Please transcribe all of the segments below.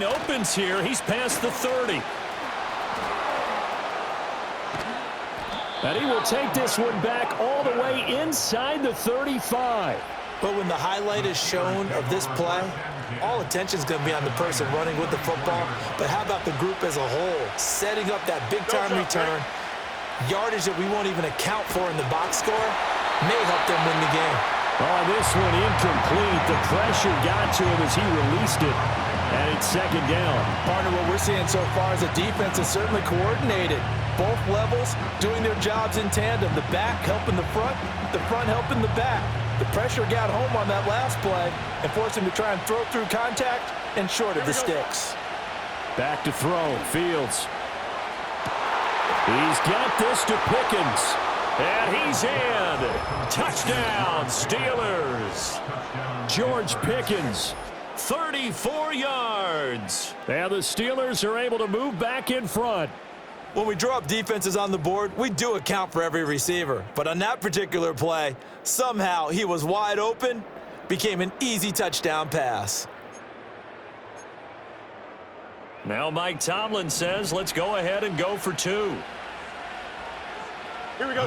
Opens here. He's past the 30. And he will take this one back all the way inside the 35. But when the highlight is shown of this play, all attention is going to be on the person running with the football. But how about the group as a whole, setting up that big-time return, yardage that we won't even account for in the box score, may help them win the game. Oh, this one incomplete. The pressure got to him as he released it. And it's second down. Partner, what we're seeing so far is the defense is certainly coordinated. Both levels doing their jobs in tandem. The back helping the front helping the back. The pressure got home on that last play and forced him to try and throw through contact and short of the sticks. Back to throw. Fields. He's got this to Pickens. And he's in. Touchdown, Steelers. George Pickens, 34 yards. And the Steelers are able to move back in front. When we draw up defenses on the board, we do account for every receiver. But on that particular play, somehow he was wide open, became an easy touchdown pass. Now Mike Tomlin says, let's go ahead and go for two. Here we go.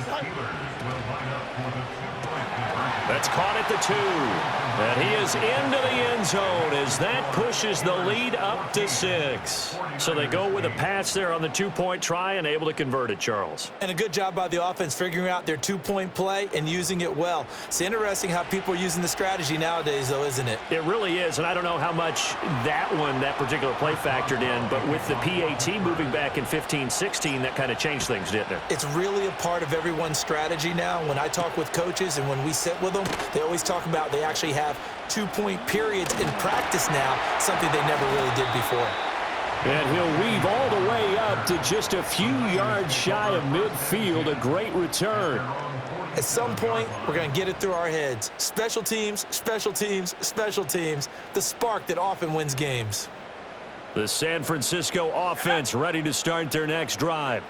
That's caught at the 2. And he is into the end zone as that pushes the lead up to 6. So they go with a pass there on the 2-point try and able to convert it, Charles. And a good job by the offense figuring out their 2-point play and using it well. It's interesting how people are using the strategy nowadays, though, isn't it? It really is, and I don't know how much that particular play factored in, but with the PAT moving back in 15-16, that kind of changed things, didn't it? It's really a part of everyone's strategy now. When I talk with coaches and when we sit with them, they always talk about they actually have 2-point periods in practice now, something they never really did before. And he'll weave all the way up to just a few yards shy of midfield. A great return. At some point, we're going to get it through our heads. Special teams, special teams, special teams. The spark that often wins games. The San Francisco offense ready to start their next drive.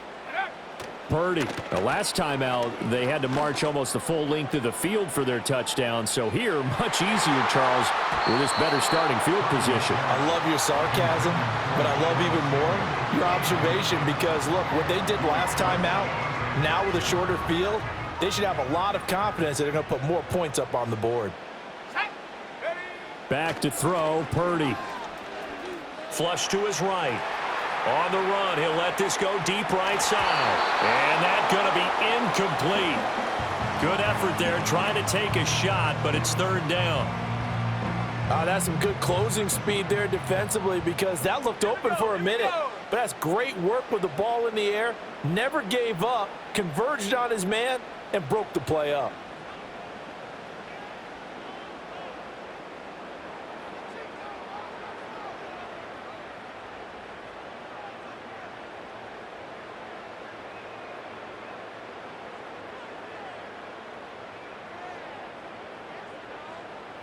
Purdy. The last time out, they had to march almost the full length of the field for their touchdown. So here, much easier, Charles, with this better starting field position. I love your sarcasm, but I love even more your observation because, look, what they did last time out, now with a shorter field, they should have a lot of confidence that they're going to put more points up on the board. Back to throw, Purdy. Flush to his right. On the run, he'll let this go deep right side. And that's going to be incomplete. Good effort there, trying to take a shot, but it's third down. That's some good closing speed there defensively because that looked open for a minute. But that's great work with the ball in the air. Never gave up, converged on his man, and broke the play up.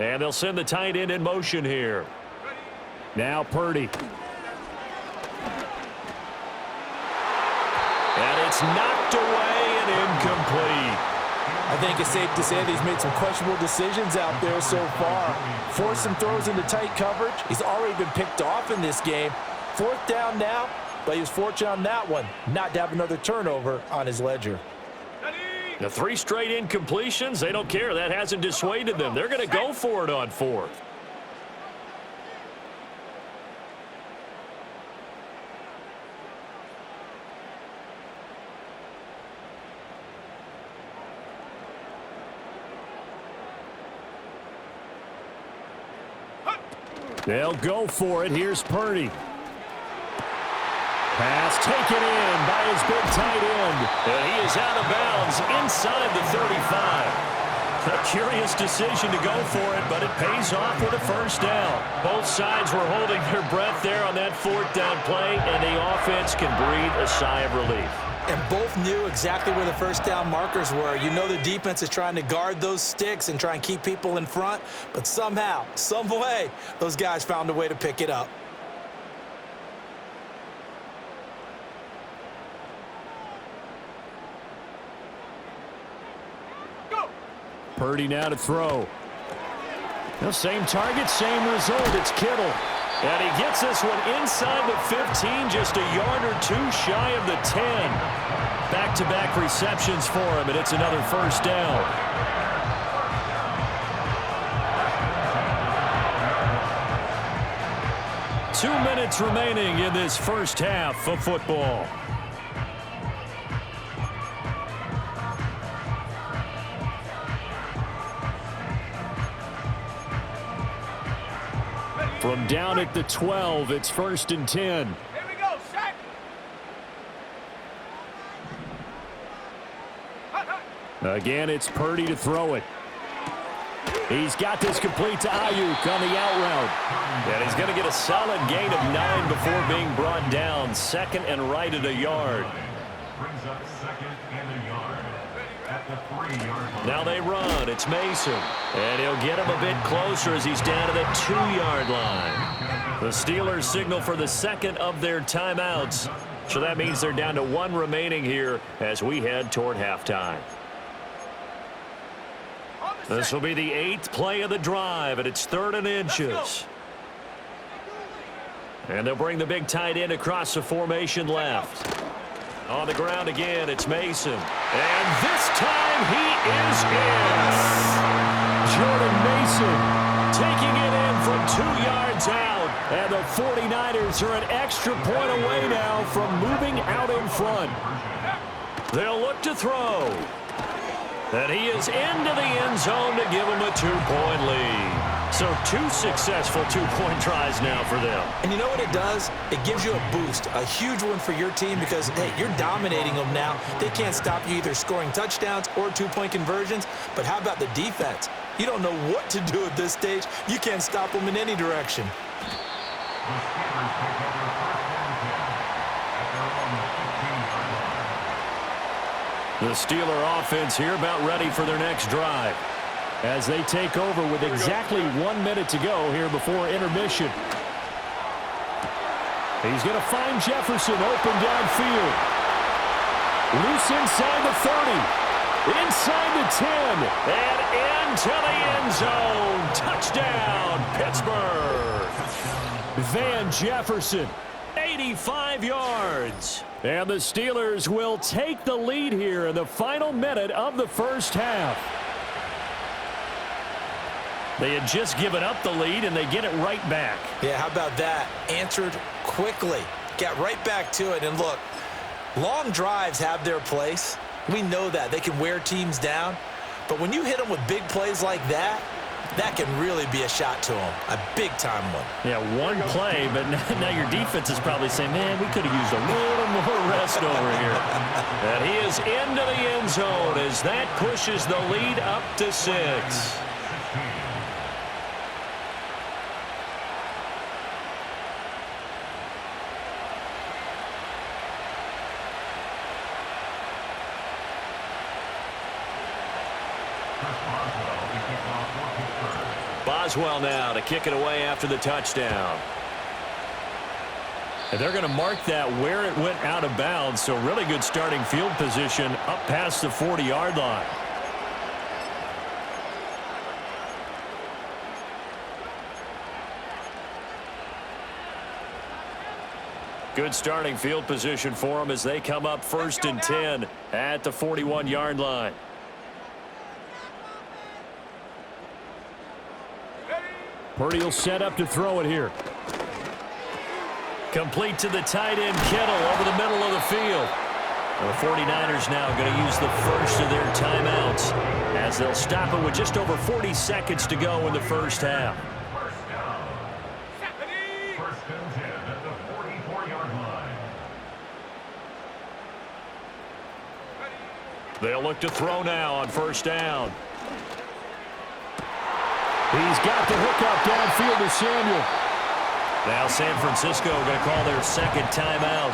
And they'll send the tight end in motion here. Now Purdy. And it's knocked away and incomplete. I think it's safe to say that he's made some questionable decisions out there so far. Forced some throws into tight coverage. He's already been picked off in this game. Fourth down now, but he was fortunate on that one not to have another turnover on his ledger. The 3 straight incompletions, they don't care. That hasn't dissuaded them. They're going to go for it on 4th. They'll go for it. Here's Purdy. Pass taken in by his big tight end. And he is out of bounds inside the 35. A curious decision to go for it, but it pays off with a first down. Both sides were holding their breath there on that 4th down play, and the offense can breathe a sigh of relief. And both knew exactly where the first down markers were. You know the defense is trying to guard those sticks and try and keep people in front, but somehow, some way, those guys found a way to pick it up. Purdy now to throw. No, same target, same result. It's Kittle. And he gets this one inside the 15, just a yard or two shy of the 10. Back-to-back receptions for him, and it's another first down. Two minutes remaining in this first half of football. From down at the 12, it's 1st and 10. Here we go, Shaq. Again, it's Purdy to throw it. He's got this complete to Ayuk on the out route. And he's going to get a solid gain of 9 before being brought down. 2nd and right at a yard. Brings up 2nd and a yard at the 3-yard line. Now they run. It's Mason. And he'll get him a bit closer as he's down to the 2-yard line. The Steelers signal for the 2nd of their timeouts. So that means they're down to 1 remaining here as we head toward halftime. This will be the 8th play of the drive, and it's 3rd and inches. And they'll bring the big tight end across the formation left. On the ground again, it's Mason. And this time he is in. Jordan Mason taking it in from 2 yards out. And the 49ers are an extra point away now from moving out in front. They'll look to throw. And he is into the end zone to give him a 2-point lead. So 2 successful 2-point tries now for them. And you know what it does? It gives you a boost, a huge one for your team because, hey, you're dominating them now. They can't stop you either scoring touchdowns or 2-point conversions. But how about the defense? You don't know what to do at this stage. You can't stop them in any direction. The Steeler offense here about ready for their next drive as they take over with exactly 1 minute to go here before intermission. He's going to find Jefferson open downfield. Loose inside the 30. Inside the 10. And into the end zone. Touchdown, Pittsburgh. Van Jefferson. 85 yards. And the Steelers will take the lead here in the final minute of the first half. They had just given up the lead, and they get it right back. Yeah, how about that? Answered quickly. Got right back to it. And look, long drives have their place. We know that. They can wear teams down. But when you hit them with big plays like that, that can really be a shot to them. A big-time one. Yeah, one play, but now your defense is probably saying, man, we could have used a little more rest over here. And he is into the end zone as that pushes the lead up to 6. Boswell now to kick it away after the touchdown. And they're going to mark that where it went out of bounds, so really good starting field position up past the 40-yard line. Good starting field position for them as they come up 1st and 10 at the 41-yard line. Purdy will set up to throw it here. Complete to the tight end, Kittle, over the middle of the field. The 49ers now going to use the first of their timeouts as they'll stop it with just over 40 seconds to go in the first half. First and 10 at the 44-yard line. They'll look to throw now on 1st down. He's got the hook up downfield to Samuel. Now San Francisco going to call their 2nd timeout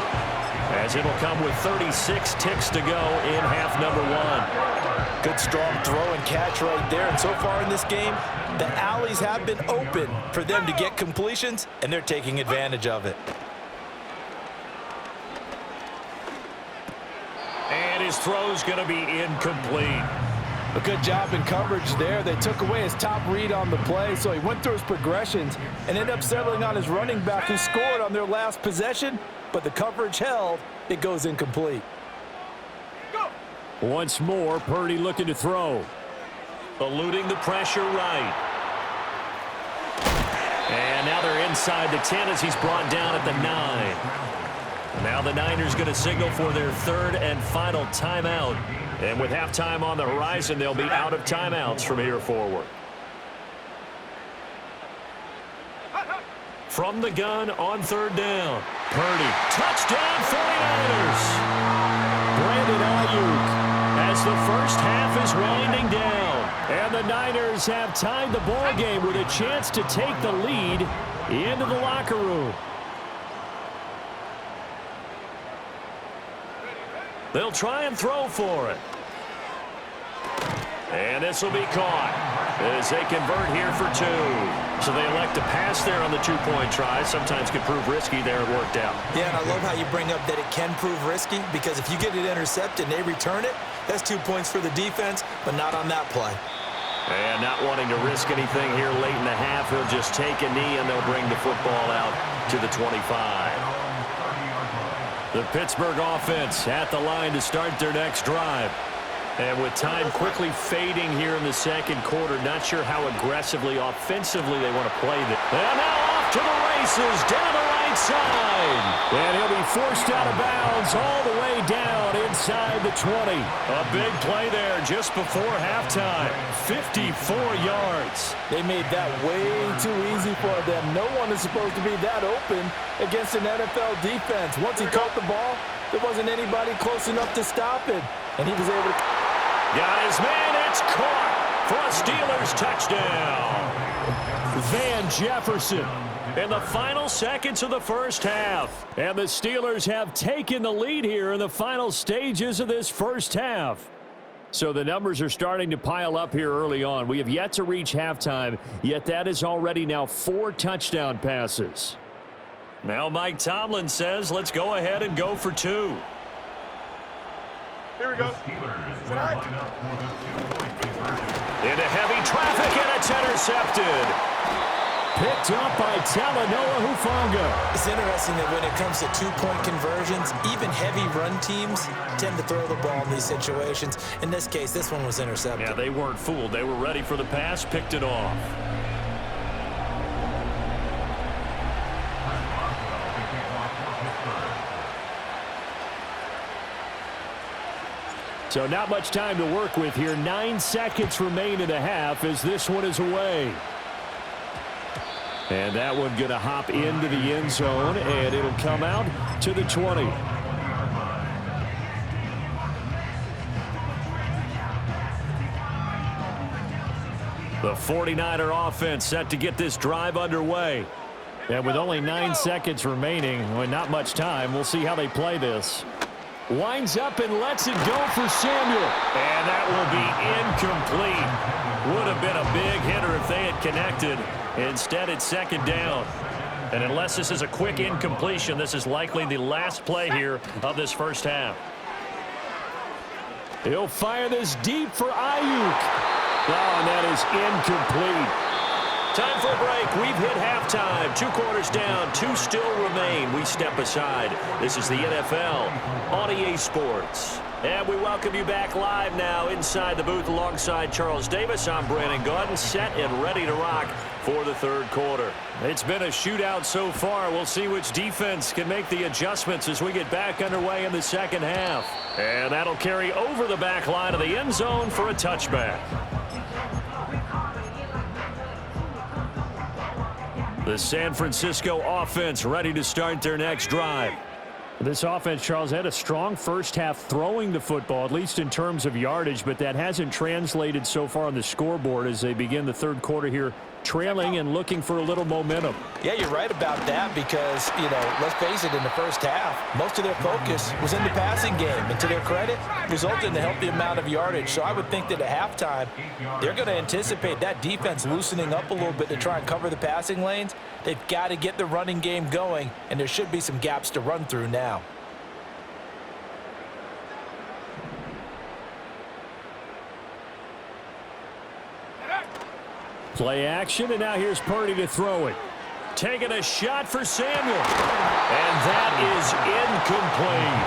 as it'll come with 36 ticks to go in half number 1. Good strong throw and catch right there. And so far in this game, the alleys have been open for them to get completions, and they're taking advantage of it. And his throw's going to be incomplete. A good job in coverage there. They took away his top read on the play, so he went through his progressions and ended up settling on his running back who scored on their last possession, but the coverage held. It goes incomplete. Once more, Purdy looking to throw. Eluding the pressure right. And now they're inside the 10 as he's brought down at the 9. Now the Niners going to signal for their third and final timeout. And with halftime on the horizon, they'll be out of timeouts from here forward. From the gun on third down. Purdy. Touchdown 49ers. Brandon Ayuk as the first half is winding down. And the Niners have tied the ball game with a chance to take the lead into the locker room. They'll try and throw for it. And this will be caught as they convert here for 2. So they elect to pass there on the 2-point try. Sometimes can prove risky. There it worked out. Yeah, and I love how you bring up that it can prove risky, because if you get it intercepted and they return it, that's 2 points for the defense, but not on that play. And not wanting to risk anything here late in the half, he'll just take a knee and they'll bring the football out to the 25. The Pittsburgh offense at the line to start their next drive. And with time quickly fading here in the second quarter, not sure how aggressively, offensively they want to play this. And now off to the races, down the right side. And he'll be forced out of bounds all the way down inside the 20. A big play there just before halftime. 54 yards. They made that way too easy for them. No one is supposed to be that open against an NFL defense. Once he caught the ball, there wasn't anybody close enough to stop it. And he was able to... Got his man, it's caught for a Steelers touchdown. Van Jefferson in the final seconds of the first half. And the Steelers have taken the lead here in the final stages of this first half. So the numbers are starting to pile up here early on. We have yet to reach halftime, yet that is already now 4 touchdown passes. Now Mike Tomlin says, let's go ahead and go for 2. Here we go. Into heavy traffic, and it's intercepted. Picked up by Talanoa Hufanga. It's interesting that when it comes to 2-point conversions, even heavy run teams tend to throw the ball in these situations. In this case, this one was intercepted. Yeah, they weren't fooled. They were ready for the pass, picked it off. So not much time to work with here. 9 seconds remain in the half as this one is away. And that one going to hop into the end zone, and it'll come out to the 20. The 49er offense set to get this drive underway. And with only 9 seconds remaining, well, not much time, we'll see how they play this. Winds up and lets it go for Samuel. And that will be incomplete. Would have been a big hitter if they had connected. Instead, it's second down. And unless this is a quick incompletion, this is likely the last play here of this first half. He'll fire this deep for Ayuk. Oh, and that is incomplete. Time for a break. We've hit halftime. 2 quarters down. 2 still remain. We step aside. This is the NFL on EA Sports. And we welcome you back live now inside the booth alongside Charles Davis. I'm Brandon Gaudin, set and ready to rock for the third quarter. It's been a shootout so far. We'll see which defense can make the adjustments as we get back underway in the second half. And that'll carry over the back line of the end zone for a touchback. The San Francisco offense ready to start their next drive. This offense, Charles, had a strong first half throwing the football, at least in terms of yardage, but that hasn't translated so far on the scoreboard as they begin the third quarter here, trailing and looking for a little momentum. Yeah, you're right about that because, let's face it, in the first half, most of their focus was in the passing game. And to their credit, resulted in a healthy amount of yardage. So I would think that at halftime, they're going to anticipate that defense loosening up a little bit to try and cover the passing lanes. They've got to get the running game going, and there should be some gaps to run through now. Play action, and now here's Purdy to throw it. Taking a shot for Samuel. And that is incomplete.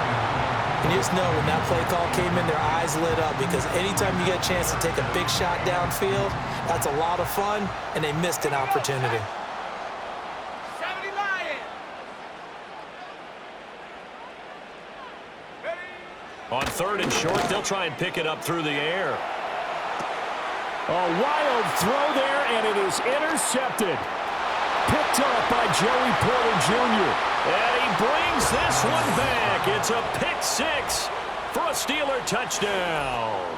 And you just know when that play call came in, their eyes lit up, because anytime you get a chance to take a big shot downfield, that's a lot of fun, and they missed an opportunity. On 3rd and short, they'll try and pick it up through the air. A wild throw there, and it is intercepted. Picked up by Joey Porter Jr. And he brings this one back. It's a pick 6 for a Steeler touchdown.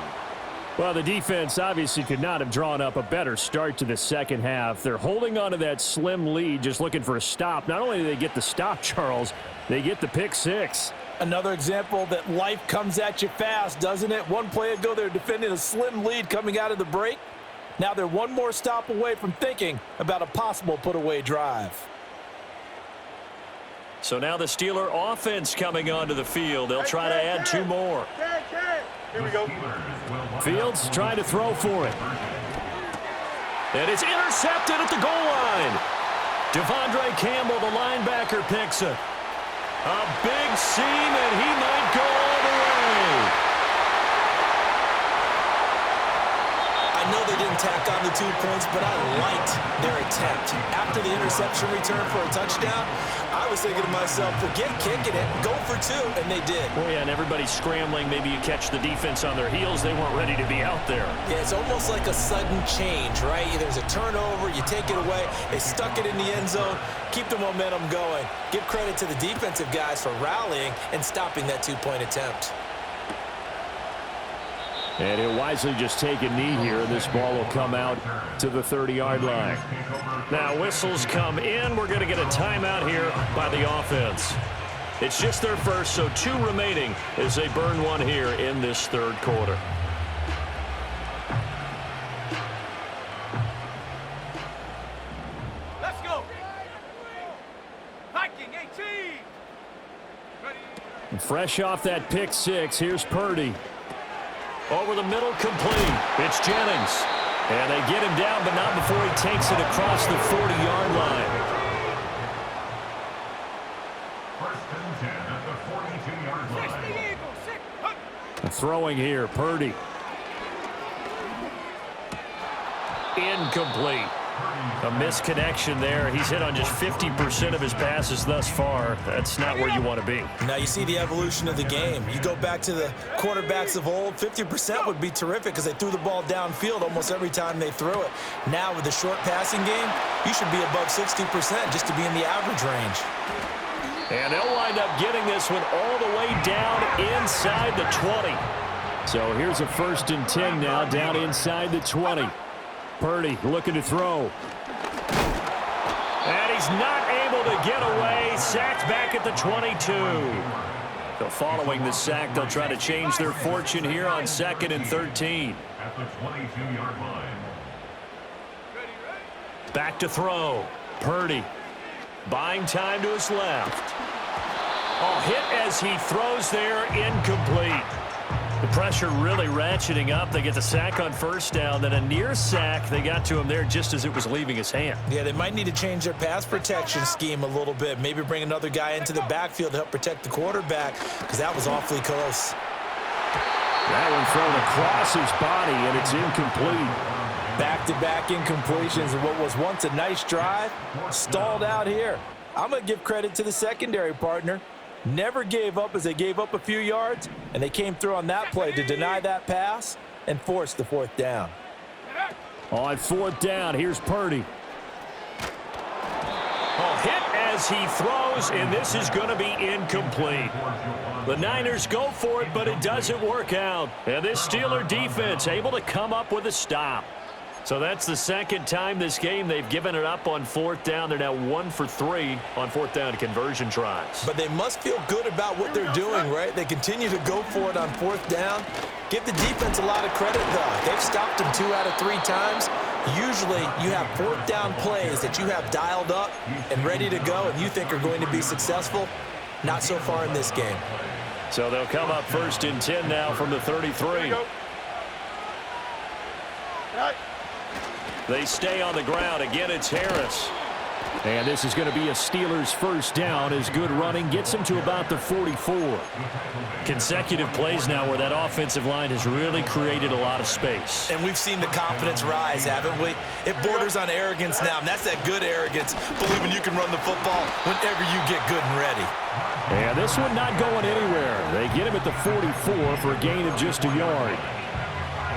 Well, the defense obviously could not have drawn up a better start to the second half. They're holding on to that slim lead, just looking for a stop. Not only do they get the stop, Charles, they get the pick 6. Another example that life comes at you fast, doesn't it? One play ago, they're defending a slim lead coming out of the break. Now they're one more stop away from thinking about a possible put-away drive. So now the Steeler offense coming onto the field. They'll try to add 2 more. Here we go. Fields trying to throw for it. And it's intercepted at the goal line. Devondre Campbell, the linebacker, picks it. A big seam, and he might go all the way. I know they didn't tack on the 2 points, but I liked their attempt. After the interception return for a touchdown, I was thinking to myself, forget kicking it, go for 2, and they did. Oh, yeah, and everybody's scrambling. Maybe you catch the defense on their heels. They weren't ready to be out there. Yeah, it's almost like a sudden change, right? There's a turnover, you take it away, they stuck it in the end zone, keep the momentum going. Give credit to the defensive guys for rallying and stopping that 2-point attempt. And he'll wisely just take a knee here, and this ball will come out to the 30-yard line. Now, whistles come in. We're going to get a timeout here by the offense. It's just their first, so 2 remaining as they burn one here in this 3rd quarter. Let's go. Viking 18. Ready. Fresh off that pick 6, here's Purdy. Over the middle, complete. It's Jennings. And they get him down, but not before he takes it across the 40-yard line. First and 10 at the 42-yard line. Throwing here, Purdy. Incomplete. A misconnection there. He's hit on just 50% of his passes thus far. That's not where you want to be. Now you see the evolution of the game. You go back to the quarterbacks of old, 50% would be terrific because they threw the ball downfield almost every time they threw it. Now with the short passing game, you should be above 60% just to be in the average range. And they'll wind up getting this one all the way down inside the 20. So here's a 1st and 10 now, down inside the 20. Purdy looking to throw. And he's not able to get away. Sacked back at the 22. So following the sack, they'll try to change their fortune here on 2nd and 13. At the 22-yard line. Back to throw. Purdy buying time to his left. Oh, hit as he throws there, incomplete. The pressure really ratcheting up. They get the sack on 1st down, then a near sack. They got to him there just as it was leaving his hand. Yeah, they might need to change their pass protection scheme a little bit. Maybe bring another guy into the backfield to help protect the quarterback, because that was awfully close. That one thrown across his body, and it's incomplete. Back-to-back incompletions of what was once a nice drive, stalled out here. I'm going to give credit to the secondary partner. Never gave up as they gave up a few yards, and they came through on that play to deny that pass and force the 4th down. On 4th down, here's Purdy. Oh, hit as he throws, and this is going to be incomplete. The Niners go for it, but it doesn't work out. And this Steeler defense able to come up with a stop. So that's the 2nd time this game they've given it up on 4th down. They're now 1 for 3 on 4th down conversion tries. But they must feel good about what they're doing, right? They continue to go for it on 4th down. Give the defense a lot of credit, though. They've stopped them 2 out of 3 times. Usually you have 4th down plays that you have dialed up and ready to go and you think are going to be successful. Not so far in this game. So they'll come up 1st and 10 now from the 33. They stay on the ground. Again, it's Harris. And this is going to be a Steelers first down as good running gets them to about the 44. Consecutive plays now where that offensive line has really created a lot of space. And we've seen the confidence rise, haven't we? It borders on arrogance now, and that's that good arrogance, believing you can run the football whenever you get good and ready. And this one not going anywhere. They get him at the 44 for a gain of just a yard.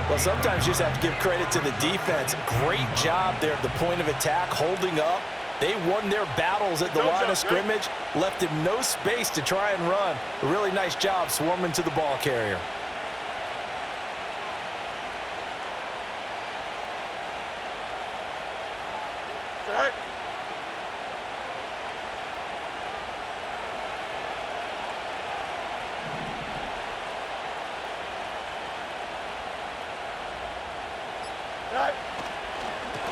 Well, sometimes you just have to give credit to the defense. Great job there at the point of attack, holding up. They won their battles at the line of scrimmage, left him no space to try and run. A really nice job swarming to the ball carrier.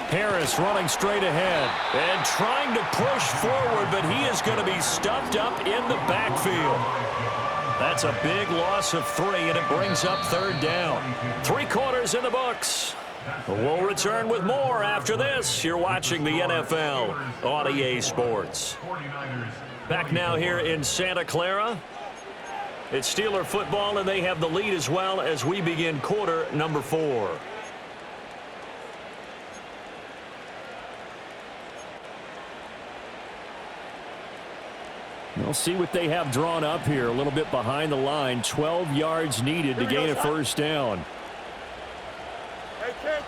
Harris running straight ahead and trying to push forward, but he is going to be stuffed up in the backfield. That's a big loss of 3, and it brings up third down. 3 quarters in the books. We'll return with more after this. You're watching the NFL on EA Sports. Back now here in Santa Clara. It's Steeler football, and they have the lead as well as we begin quarter number 4. We'll see what they have drawn up here. A little bit behind the line. 12 yards needed to gain a first down. Hey, Ken.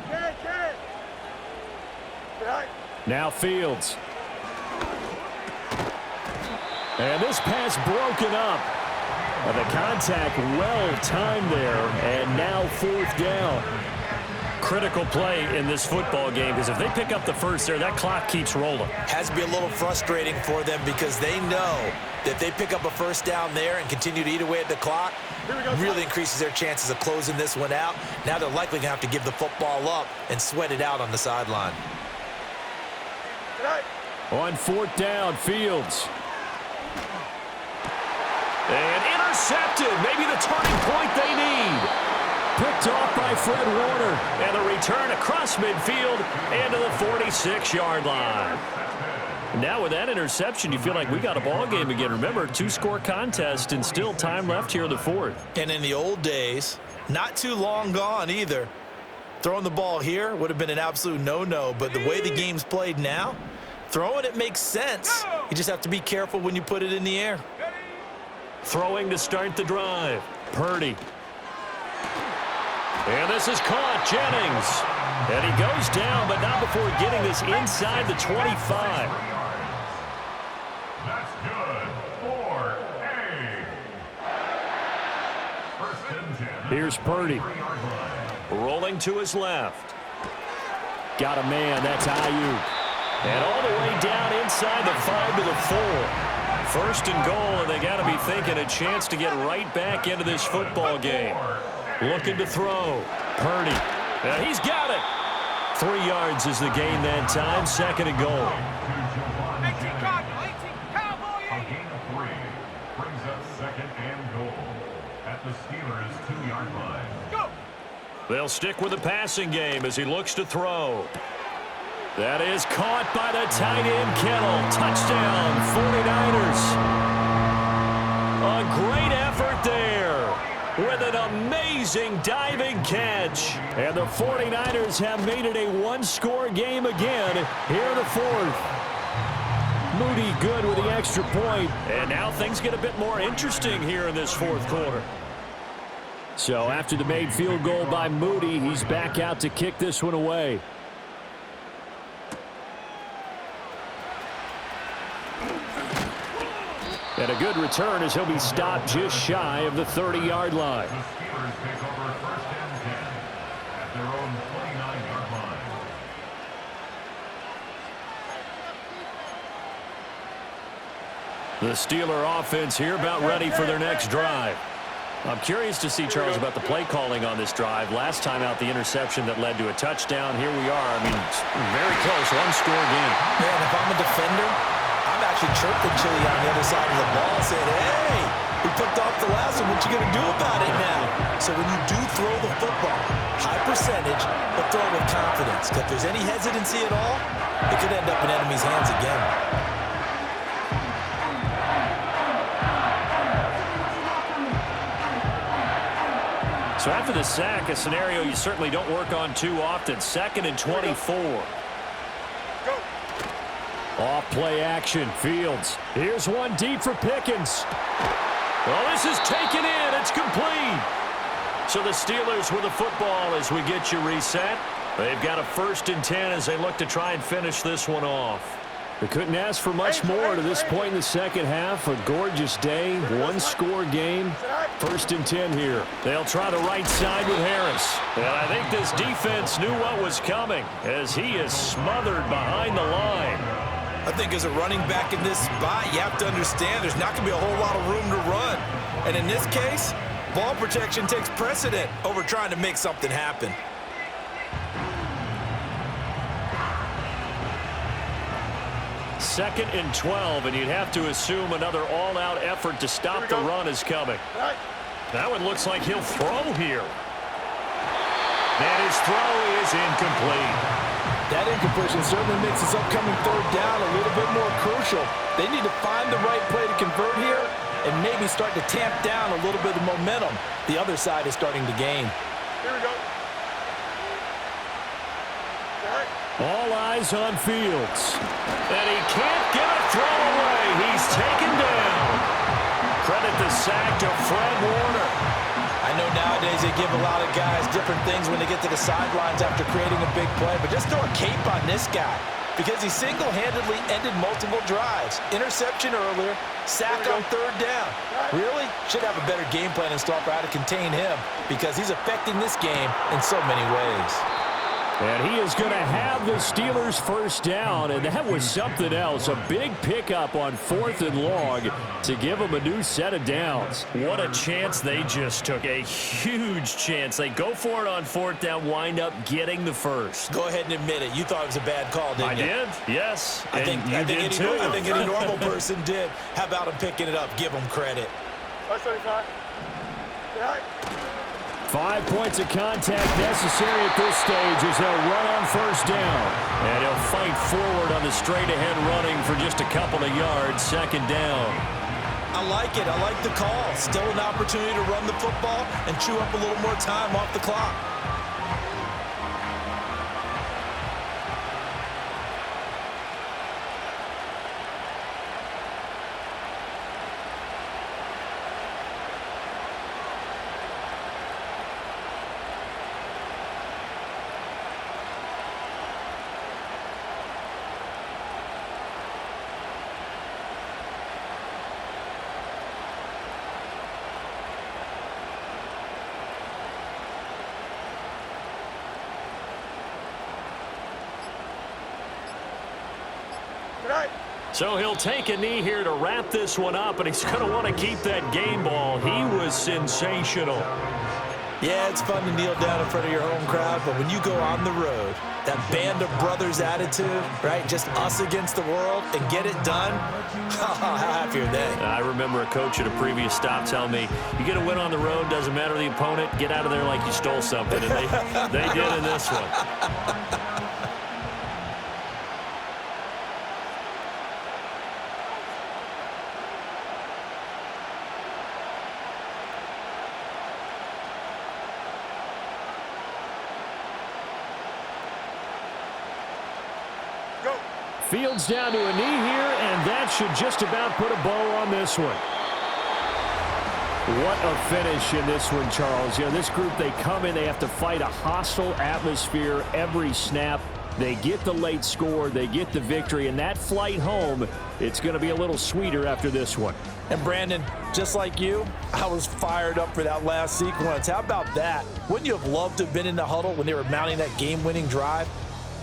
Hey, Ken. Now Fields. And this pass broken up. The contact well timed there, and now 4th down. Critical play in this football game, because if they pick up the first there, that clock keeps rolling. Has to be a little frustrating for them because they know that they pick up a first down there and continue to eat away at the clock, really increases their chances of closing this one out. Now they're likely going to have to give the football up and sweat it out on the sideline. On 4th down, Fields. And intercepted. Maybe the turning point they need. Picked off by Fred Warner. And the return across midfield and to the 46-yard line. Now with that interception, you feel like we got a ball game again. Remember, 2-score contest and still time left here in the 4th. And in the old days, not too long gone either, throwing the ball here would have been an absolute no-no. But the way the game's played now, throwing it makes sense. You just have to be careful when you put it in the air. Throwing to start the drive. Purdy. And this is caught. Jennings. And he goes down, but not before getting this inside the 25. That's good for a first and 10. Here's Purdy. Rolling to his left. Got a man. That's Ayuk. And all the way down inside the 5 to the 4. First and goal, and they got to be thinking a chance to get right back into this football game. Looking to throw. Purdy. And he's got it. 3 yards is the gain that time. 2nd and goal. 18 Cowboy. A gain of 3 brings up 2nd and goal at the Steelers' 2-yard line. Go. They'll stick with the passing game as he looks to throw. That is caught by the tight end, Kittle. Touchdown, 49ers. A great effort there with an amazing diving catch. And the 49ers have made it a 1-score game again here in the 4th. Moody good with the extra point. And now things get a bit more interesting here in this 4th quarter. So after the made field goal by Moody, he's back out to kick this one away. And a good return as he'll be stopped just shy of the 30-yard line. The Steelers take over first and 10 at their own 29-yard line. The Steeler offense here about ready for their next drive. I'm curious to see, Charles, about the play calling on this drive. Last time out, the interception that led to a touchdown. Here we are. I mean, very close, 1-score game. Man, if I'm a defender, I'm I'm actually chirping Chili on the other side of the ball, saying, hey, we picked off the last one. What you going to do about it now? So when you do throw the football, high percentage, but throw it with confidence. If there's any hesitancy at all, it could end up in enemy's hands again. So after the sack, a scenario you certainly don't work on too often. 2nd and 24. Go. Off play action, Fields. Here's one deep for Pickens. Well, this is taken in. It's complete. So the Steelers with the football as we get you reset. They've got a 1st and 10 as they look to try and finish this one off. They couldn't ask for much more to this point in the second half. A gorgeous day, one-score game. 1st and 10 here. They'll try the right side with Harris. And I think this defense knew what was coming as he is smothered behind the line. I think as a running back in this spot, you have to understand there's not going to be a whole lot of room to run. And in this case, ball protection takes precedent over trying to make something happen. Second and 12, and you'd have to assume another all-out effort to stop the run is coming. That one looks like he'll throw here. And his throw is incomplete. That incompletion certainly makes this upcoming 3rd down a little bit more crucial. They need to find the right play to convert here and maybe start to tamp down a little bit of momentum. The other side is starting to gain. Here we go. All eyes on Fields. And he can't get a throw away. He's taken down. Credit the sack to Fred Warner. I know nowadays they give a lot of guys different things when they get to the sidelines after creating a big play, but just throw a cape on this guy because he single-handedly ended multiple drives. Interception earlier, sack on 3rd down. Really? Should have a better game plan installed for how to contain him because he's affecting this game in so many ways. And he is going to have the Steelers' 1st down, and that was something else. A big pickup on 4th and long to give them a new set of downs. What a chance they just took. A huge chance. They go for it on 4th down, wind up getting the 1st. Go ahead and admit it. You thought it was a bad call, didn't you? I did, yes. I think any normal person did. How about him picking it up? Give him credit. 575. 5 points of contact necessary at this stage as they'll run on 1st down. And he'll fight forward on the straight-ahead running for just a couple of yards. 2nd down. I like it. I like the call. Still an opportunity to run the football and chew up a little more time off the clock. So he'll take a knee here to wrap this one up, and he's going to want to keep that game ball. He was sensational. Yeah, it's fun to kneel down in front of your home crowd, but when you go on the road, that band of brothers attitude, right, just us against the world and get it done, how happy are they? I remember a coach at a previous stop telling me, you get a win on the road, doesn't matter the opponent, get out of there like you stole something, and they did in this one. Fields down to a knee here, and that should just about put a bow on this one. What a finish in this one, Charles. You know, this group, they come in, they have to fight a hostile atmosphere every snap. They get the late score, they get the victory, and that flight home, it's going to be a little sweeter after this one. And Brandon, just like you, I was fired up for that last sequence. How about that? Wouldn't you have loved to have been in the huddle when they were mounting that game-winning drive?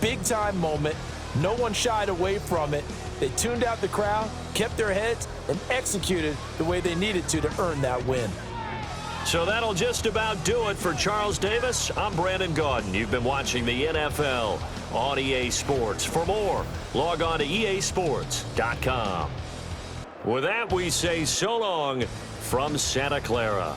Big-time moment. No one shied away from it. They tuned out the crowd, kept their heads, and executed the way they needed to earn that win. So that'll just about do it for Charles Davis. I'm Brandon Gaudin. You've been watching the NFL on EA Sports. For more, log on to easports.com. With that, we say so long from Santa Clara.